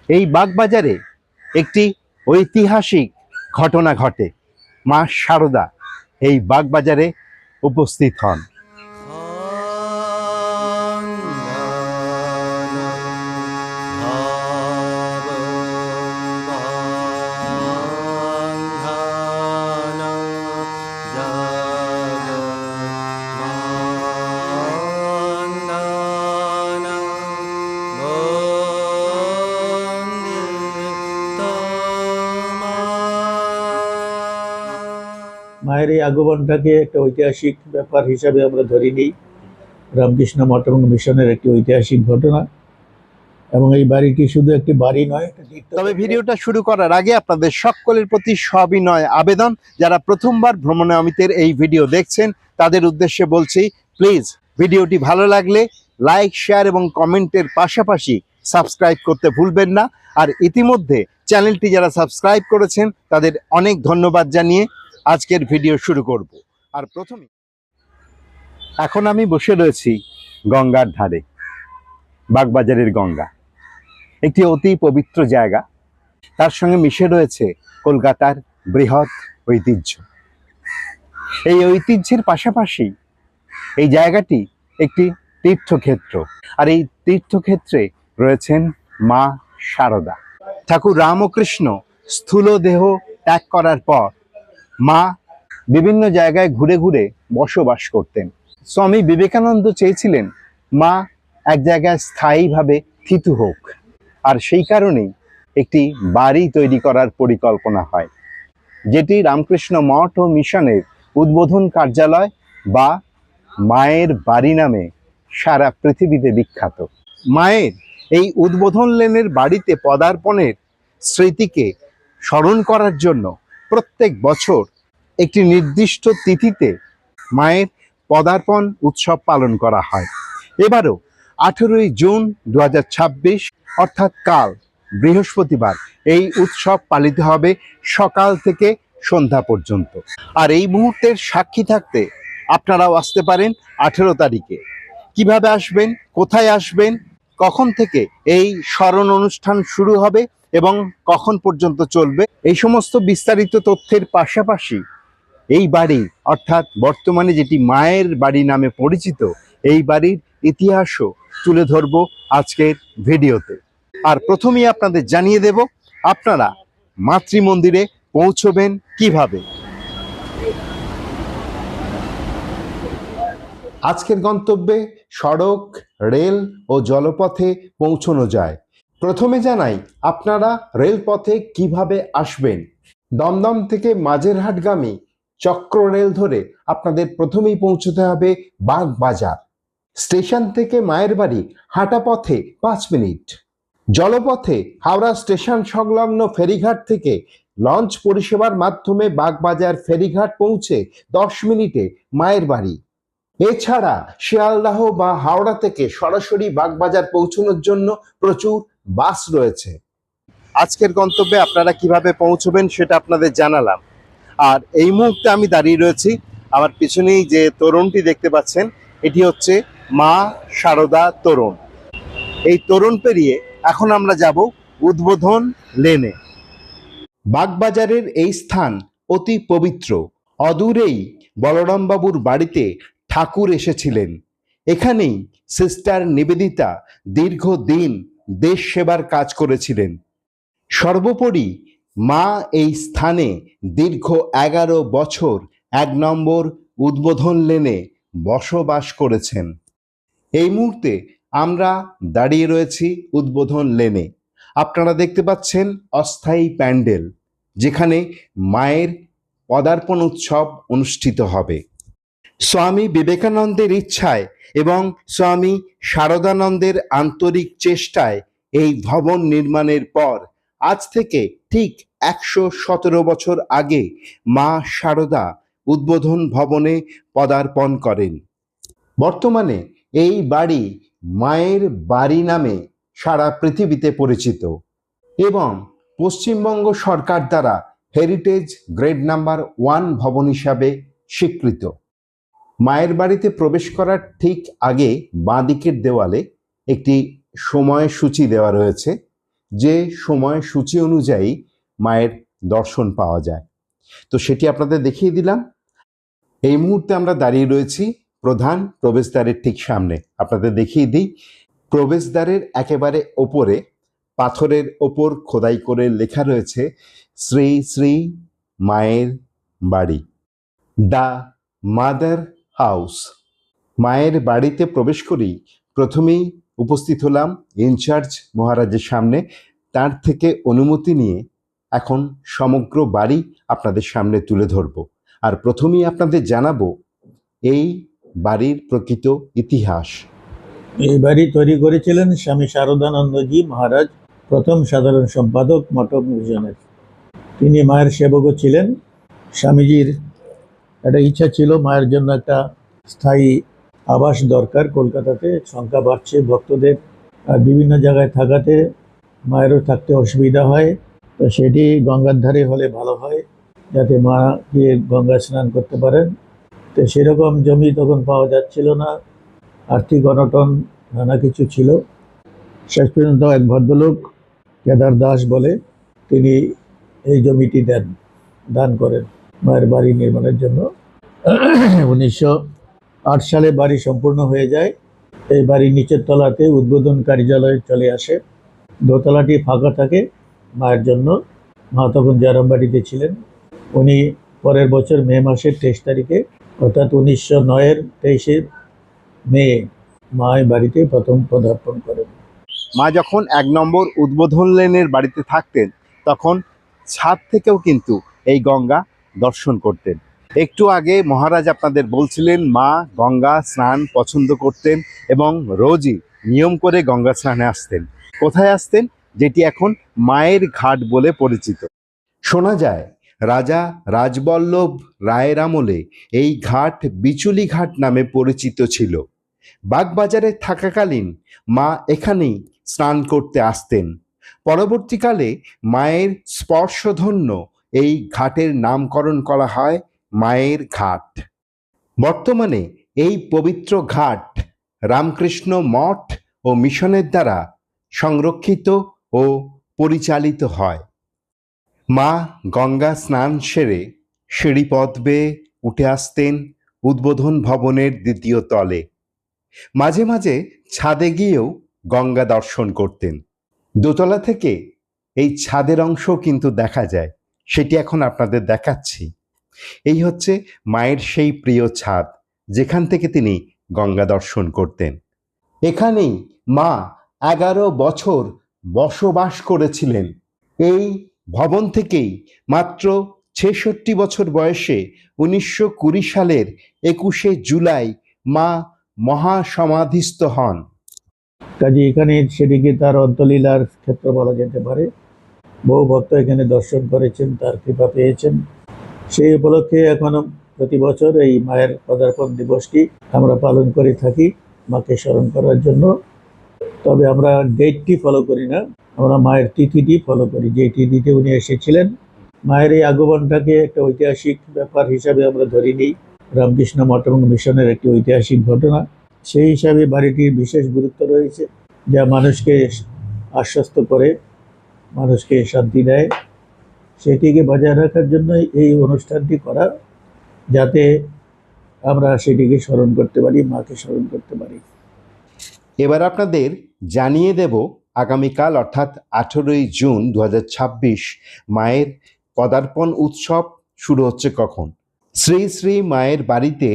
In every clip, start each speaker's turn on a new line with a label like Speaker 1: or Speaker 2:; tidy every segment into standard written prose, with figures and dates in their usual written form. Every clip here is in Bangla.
Speaker 1: এই বাগবাজারে একটি ঐতিহাসিক ঘটনা ঘটে। মা শারদা এই বাগবাজারে উপস্থিত হন।
Speaker 2: মায়ের এই আগমনটাকে একটা ঐতিহাসিক ব্যাপার হিসাবে আমরা ধরে নিই। রামকৃষ্ণ মঠ এবং মিশনের একটি ঐতিহাসিক ঘটনা, এবং এই বাড়িটি শুধু একটি বাড়ি নয়,
Speaker 1: তবে ভিডিওটা শুরু করার আগে আপনাদের সকলের প্রতি সবিনয় আবেদন, যারা প্রথমবার ভ্রমণে অমিতের এই ভিডিও দেখছেন তাদের উদ্দেশ্যে বলছি, প্লিজ ভিডিওটি ভালো লাগলে লাইক, শেয়ার এবং কমেন্টের পাশাপাশি সাবস্ক্রাইব করতে ভুলবেন না। আর ইতিমধ্যে চ্যানেলটি যারা সাবস্ক্রাইব করেছেন তাদের অনেক ধন্যবাদ জানিয়ে আজকের ভিডিও শুরু করব। আর প্রথমে এখন আমি বসে রয়েছি গঙ্গার ধারে, বাগবাজারের গঙ্গা একটি অতি পবিত্র জায়গা, তার সঙ্গে মিশে রয়েছে কলকাতার বৃহৎ ঐতিহ্য। এই ঐতিহ্যের পাশাপাশি এই জায়গাটি একটি তীর্থক্ষেত্র, আর এই তীর্থক্ষেত্রে রয়েছেন মা শারদা। ঠাকুর রামকৃষ্ণ স্থূল দেহ ত্যাগ করার পর মা বিভিন্ন জায়গায় ঘুরে ঘুরে বসবাস করতেন। স্বামী বিবেকানন্দ চেয়েছিলেন মা এক জায়গায় স্থায়ীভাবে স্থিত হোক, আর সেই কারণেই একটি বাড়ি তৈরি করার পরিকল্পনা হয়, যেটি রামকৃষ্ণ মঠ ও মিশনের উদ্বোধন কার্যালয় বা মায়ের বাড়ি নামে সারা পৃথিবীতে বিখ্যাত। মায়ের এই উদ্বোধন লেনের বাড়িতে পদার্পণের স্মৃতিকে স্মরণ করার জন্য প্রত্যেক বছর একটি নির্দিষ্ট তিথিতে মায়ের পদার্পণ উৎসব পালন করা হয়। এবারও 18ই জুন 2026 অর্থাৎ কাল বৃহস্পতিবার এই উৎসব পালিত হবে সকাল থেকে সন্ধ্যা পর্যন্ত। আর এই মুহূর্তের সাক্ষী থাকতে আপনারাও আসতে পারেন 18 তারিখে। কিভাবে আসবেন, কোথায় আসবেন, কখন থেকে এই স্মরণ অনুষ্ঠান শুরু হবে এবং কখন পর্যন্ত চলবে, এই সমস্ত বিস্তারিত তথ্যের পাশাপাশি এই বাড়ি অর্থাৎ বর্তমানে যেটি মায়ের বাড়ি নামে পরিচিত, এই বাড়ির ইতিহাসও তুলে ধরব আজকের ভিডিওতে। আর প্রথমেই আপনাদের জানিয়ে দেব আপনারা মাতৃমন্দিরে পৌঁছবেন কিভাবে। আজকের গন্তব্যে সড়ক, রেল ও জলপথে পৌঁছানো যায়। প্রথমে জানাই আপনারা রেলপথে কিভাবে আসবেন। দমদম থেকে মাঝেরহাটগামী চক্র রেল ধরে আপনাদের প্রথমেই পৌঁছতে হবে বাগবাজার স্টেশন থেকে মায়ের বাড়ি হাঁটা পথে 5 মিনিট। জলপথে হাওড়া স্টেশন সংলগ্ন ফেরিঘাট থেকে লঞ্চ পরিষেবার মাধ্যমে বাগবাজার ফেরিঘাট পৌঁছে 10 মিনিটে মায়ের বাড়ি। এছাড়া শিয়ালদাহ বা হাওড়া থেকে সরাসরি বাগবাজার পৌঁছানোর জন্য প্রচুর বাস রয়েছে। আজকের গন্তব্যে আপনারা কিভাবে পৌঁছবেন সেটা আপনাদের জানালাম। আর এই মুহূর্তে আমি দাঁড়িয়ে রয়েছি, আমার পিছনেই যে তোরণটি দেখতে পাচ্ছেন এটি হচ্ছে মা শারদা তোরণ। এই তোরণ পেরিয়ে এখন আমরা যাব উদ্বোধন লেনে। বাগবাজারের এই স্থান অতি পবিত্র। অদূরেই বলরামবাবুর বাড়িতে ঠাকুর এসেছিলেন। এখানেই সিস্টার নিবেদিতা দীর্ঘদিন দেশ সেবার কাজ করেছিলেন। সর্বোপরি মা এই স্থানে দীর্ঘ 11 বছর 1 নম্বর উদ্বোধন লেনে বসবাস করেছেন। এই মুহূর্তে আমরা দাঁড়িয়ে রয়েছি উদ্বোধন লেনে। আপনারা দেখতে পাচ্ছেন অস্থায়ী প্যান্ডেল, যেখানে মায়ের পদার্পণ উৎসব অনুষ্ঠিত হবে। স্বামী বিবেকানন্দের ইচ্ছায় এবং স্বামী শারদানন্দের আন্তরিক চেষ্টায় এই ভবন নির্মাণের পর আজ থেকে ঠিক 117 বছর আগে মা শারদা উদ্বোধন ভবনে পদার্পণ করেন। বর্তমানে এই বাড়ি মায়ের বাড়ি নামে সারা পৃথিবীতে পরিচিত এবং পশ্চিমবঙ্গ সরকার দ্বারা হেরিটেজ গ্রেড নাম্বার 1 ভবন হিসাবে স্বীকৃত। মায়ের বাড়িতে প্রবেশ করার ঠিক আগে বাঁ দিকের দেওয়ালে একটি সময়সূচি দেওয়া রয়েছে, যে সময় সূচি অনুযায়ী মায়ের দর্শন পাওয়া যায়। তো সেটি আপনাদের দেখিয়ে দিলাম। এই মুহূর্তে আমরা দাঁড়িয়ে রয়েছি প্রধান প্রবেশদ্বারের ঠিক সামনে। আপনাদের দেখিয়ে দিই, প্রবেশদ্বারের একেবারে ওপরে পাথরের ওপর খোদাই করে লেখা রয়েছে শ্রী শ্রী মায়ের বাড়ি, দ্য মাদার হাউস। মায়ের বাড়িতে প্রবেশ করেই প্রথমেই উপস্থিত হলাম ইনচার্জ মহারাজের সামনে। তার থেকে অনুমতি নিয়ে এখন সমগ্র বাড়ি আপনাদের সামনে তুলে ধরব। আর প্রথমেই আপনাদের জানাবো এই বাড়ির প্রকৃত ইতিহাস।
Speaker 2: এই বাড়ি তৈরি করেছিলেন স্বামী শারদানন্দজি মহারাজ, প্রথম সাধারণ সম্পাদক মঠম মিশনের। তিনি মায়ের সেবকও ছিলেন। স্বামীজির একটা ইচ্ছা ছিল মায়ের জন্য একটা স্থায়ী আবাস দরকার। কলকাতাতে সংখ্যা বাড়ছে ভক্তদের, আর বিভিন্ন জায়গায় থাকাতে মায়েরও থাকতে অসুবিধা হয়। তো সেটি গঙ্গার ধারে হলে ভালো হয়, যাতে মা গিয়ে গঙ্গা স্নান করতে পারেন। তো সেরকম জমি তখন পাওয়া যাচ্ছিল না, আর্থিক অনটন নানা কিছু ছিল। শেষ পর্যন্ত এক ভদ্রলোক কেদার দাস বলে, তিনি এই জমিটি দান করেন মায়ের বাড়ি নির্মাণের জন্য। 1908 সালে বাড়ি সম্পূর্ণ হয়ে যায়। এই বাড়ির নিচের তলাতে উদ্বোধন কার্যালয় চলে আসে। দোতলাটি ফাঁকা থাকে মায়ের জন্য। মা তখন জারামবাড়িতে ছিলেন। উনি পরের বছর মে মাসের 23 তারিখে, অর্থাৎ 1909-এর 23শে মে, মা এই বাড়িতে প্রথম পদার্পণ করেন।
Speaker 1: মা যখন 1 নম্বর উদ্বোধন লেনের বাড়িতে থাকতেন, তখন ছাদ থেকেও কিন্তু এই গঙ্গা দর্শন করতেন। একটু আগে মহারাজ আপনাদের বলছিলেন মা গঙ্গা স্নান পছন্দ করতেন এবং রোজই নিয়ম করে গঙ্গা স্নানে আসতেন। কোথায় আসতেন? যেটি এখন মায়ের ঘাট বলে পরিচিত। শোনা যায় রাজা রাজবল্লভ রায়ের আমলে এই ঘাট বিচুলি ঘাট নামে পরিচিত ছিল। বাগবাজারে থাকাকালীন মা এখানেই স্নান করতে আসতেন। পরবর্তীকালে মায়ের স্পর্শধন্য এই ঘাটের নামকরণ করা হয় মায়ের ঘাট। বর্তমানে এই পবিত্র ঘাট রামকৃষ্ণ মঠ ও মিশনের দ্বারা সংরক্ষিত ও পরিচালিত হয়। মা গঙ্গা স্নান সেরে সিঁড়িপথ বেয়ে উঠে আসতেন উদ্বোধন ভবনের 2য় তলে। মাঝে মাঝে ছাদে গিয়েও গঙ্গা দর্শন করতেন। দোতলা থেকে এই ছাদের অংশ কিন্তু দেখা যায়, সেটি এখন আপনাদের দেখাচ্ছি। এই হচ্ছে মায়ের সেই প্রিয় ছাদ, যেখান থেকে তিনি গঙ্গা দর্শন করতেন। এখানেই মা 11 বছর বসবাস করেছিলেন। এই ভবন থেকেই মাত্র 66 বছর বয়সে 1920 সালের 21শে জুলাই মা মহাসমাধিস্থ হন।
Speaker 2: কাজে এখানে সেটিকে তার অন্তলীলার ক্ষেত্র বলা যেতে পারে। বহু ভক্ত এখানে দর্শন করেছেন, তার কৃপা পেয়েছেন। সেই উপলক্ষে এখনো প্রতি বছর এই মায়ের পদার্পণ দিবসটি আমরা পালন করে থাকি, মাকে স্মরণ করার জন্য। তবে আমরা ডেটটি ফলো করি না, আমরা মায়ের তিথিটি ফলো করি, যে তিথিতে উনি এসেছিলেন। মায়ের এই আগমনটাকে একটা ঐতিহাসিক ব্যাপার হিসাবে আমরা ধরে নিই। রামকৃষ্ণ মঠ এবং মিশনের একটি ঐতিহাসিক ঘটনা। সেই হিসাবে বাড়িটির বিশেষ গুরুত্ব রয়েছে, যা মানুষকে আশ্বস্ত করে, মানুষকে শান্তি দেয়। সেটিকে বজায় রাখার জন্য এই অনুষ্ঠানটি করা, যাতে আমরা সেটিকে স্মরণ করতে পারি, মাকে স্মরণ করতে পারি।
Speaker 1: এবার আপনাদের জানিয়ে দেব আগামীকাল অর্থাৎ 18ই জুন 2026 মায়ের পদার্পণ উৎসব শুরু হচ্ছে কখন। শ্রী শ্রী মায়ের বাড়িতে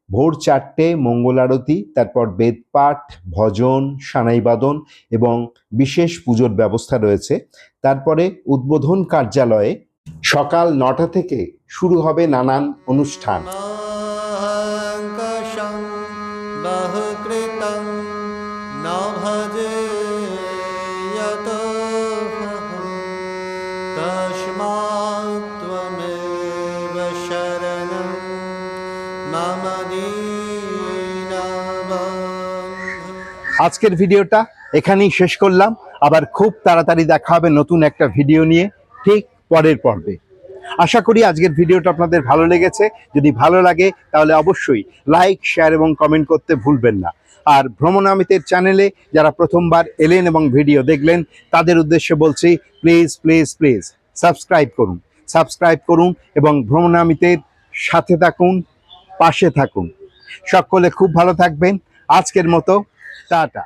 Speaker 1: ভোর 4টে মঙ্গল আরতি, তারপর বেদপাঠ, ভজন, সানাইবাদন এবং বিশেষ পুজোর ব্যবস্থা রয়েছে। তারপরে উদ্বোধন কার্যালয়ে সকাল 9টা থেকে শুরু হবে নানান অনুষ্ঠান। আজকের ভিডিওটা এখানেই শেষ করলাম। আবার খুব তাড়াতাড়ি দেখা হবে নতুন একটা ভিডিও নিয়ে, ঠিক পরের পর্বে। আশা করি আজকের ভিডিওটা আপনাদের ভালো লেগেছে। যদি ভালো লাগে তাহলে অবশ্যই লাইক, শেয়ার এবং কমেন্ট করতে ভুলবেন না। আর ভ্রমণামিতের চ্যানেলে যারা প্রথমবার এলেন এবং ভিডিও দেখলেন তাদের উদ্দেশ্যে বলছি, প্লিজ প্লিজ প্লিজ সাবস্ক্রাইব করুন এবং ভ্রমণামিতের সাথে থাকুন, পাশে থাকুন। সকলে খুব ভালো থাকবেন। আজকের মতো টাটা।